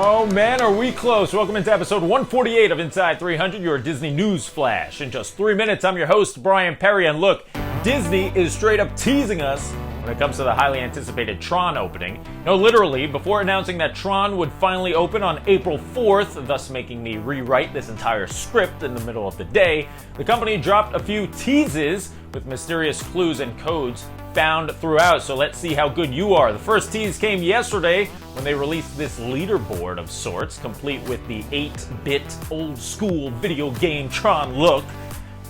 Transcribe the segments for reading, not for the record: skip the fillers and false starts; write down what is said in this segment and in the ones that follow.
Oh man, are we close? Welcome into episode 148 of Inside 300, your Disney News Flash. In just 3 minutes, I'm your host, Brian Perry, and look, Disney is straight up teasing us when it comes to the highly anticipated TRON opening. No, literally, before announcing that TRON would finally open on April 4th, thus making me rewrite this entire script in the middle of the day, the company dropped a few teases with mysterious clues and codes found throughout, so let's see how good you are. The first tease came yesterday when they released this leaderboard of sorts, complete with the 8-bit old-school video game TRON look.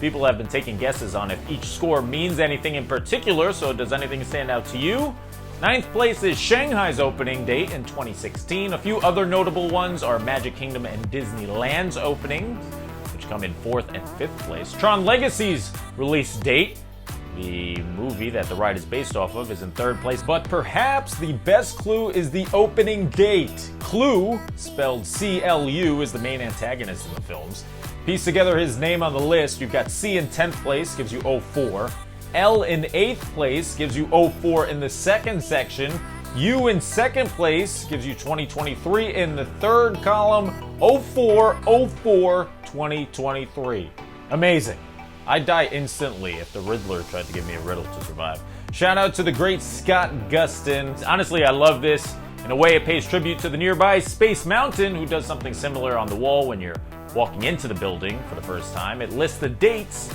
People have been taking guesses on if each score means anything in particular, so does anything stand out to you? 9th place is Shanghai's opening date in 2016. A few other notable ones are Magic Kingdom and Disneyland's openings, which come in 4th and 5th place. TRON Legacy's release date, the movie that the ride is based off of, is in 3rd place, but perhaps the best clue is the opening date. Clue, spelled C-L-U, is the main antagonist in the films. Piece together his name on the list. You've got C in 10th place, gives you 04. L in 8th place gives you 04 in the second section. U in 2nd place gives you 2023 in the 3rd column. 04, 04, 2023. Amazing. I'd die instantly if the Riddler tried to give me a riddle to survive. Shout out to the great Scott Gustin. Honestly, I love this. In a way, it pays tribute to the nearby Space Mountain, who does something similar on the wall when you're walking into the building for the first time. It lists the dates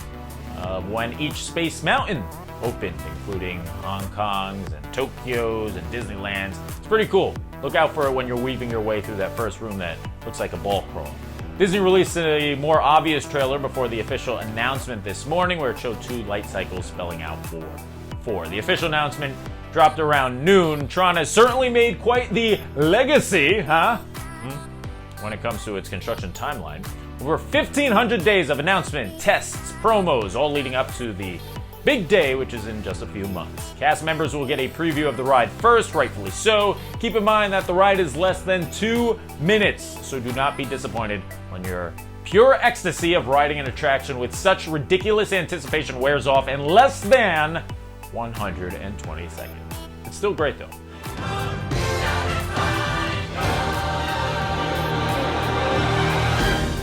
of when each Space Mountain opened, including Hong Kong's and Tokyo's and Disneyland's. It's pretty cool. Look out for it when you're weaving your way through that first room that looks like a ball crawl. Disney released a more obvious trailer before the official announcement this morning, where it showed 2 light cycles spelling out 4. The official announcement dropped around noon. TRON has certainly made quite the legacy, when it comes to its construction timeline. Over 1,500 days of announcement, tests, promos, all leading up to the big day, which is in just a few months. Cast members will get a preview of the ride first, rightfully so. Keep in mind that the ride is less than 2 minutes, so do not be disappointed when your pure ecstasy of riding an attraction with such ridiculous anticipation wears off in less than 120 seconds. It's still great though.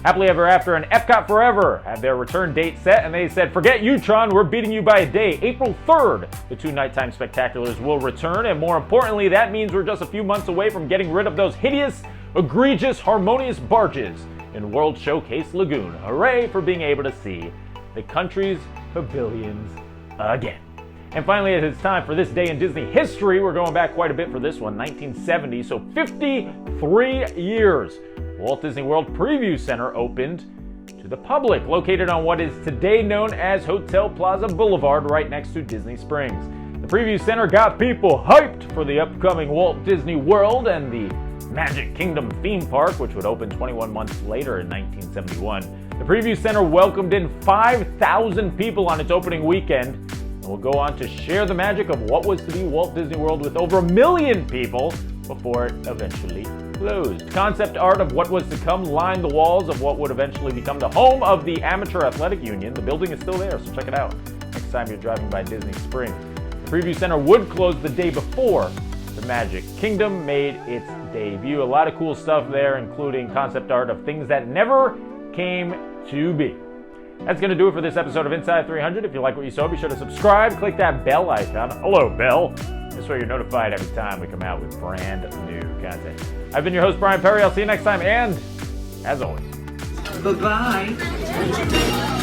Happily Ever After and EPCOT Forever have their return date set, and they said, forget you, TRON, we're beating you by a day. April 3rd, the 2 nighttime spectaculars will return, and more importantly, that means we're just a few months away from getting rid of those hideous, egregious Harmonious Barges in World Showcase Lagoon. Hooray for being able to see the country's pavilions again. And finally, it is time for this day in Disney history. We're going back quite a bit for this one, 1970, so 53 years. Walt Disney World Preview Center opened to the public, located on what is today known as Hotel Plaza Boulevard, right next to Disney Springs. The Preview Center got people hyped for the upcoming Walt Disney World and the Magic Kingdom theme park, which would open 21 months later in 1971. The Preview Center welcomed in 5,000 people on its opening weekend, and will go on to share the magic of what was to be Walt Disney World with over 1 million people before it eventually closed. Concept art of what was to come lined the walls of what would eventually become the home of the Amateur Athletic Union. The building is still there, so check it out next time you're driving by Disney Springs. The Preview Center would close the day before the Magic Kingdom made its debut. A lot of cool stuff there, including concept art of things that never came to be. That's going to do it for this episode of Inside 300. If you like what you saw, be sure to subscribe. Click that bell icon. Hello, bell. This way you're notified every time we come out with brand new content. I've been your host, Brian Perry. I'll see you next time, and as always, bye-bye.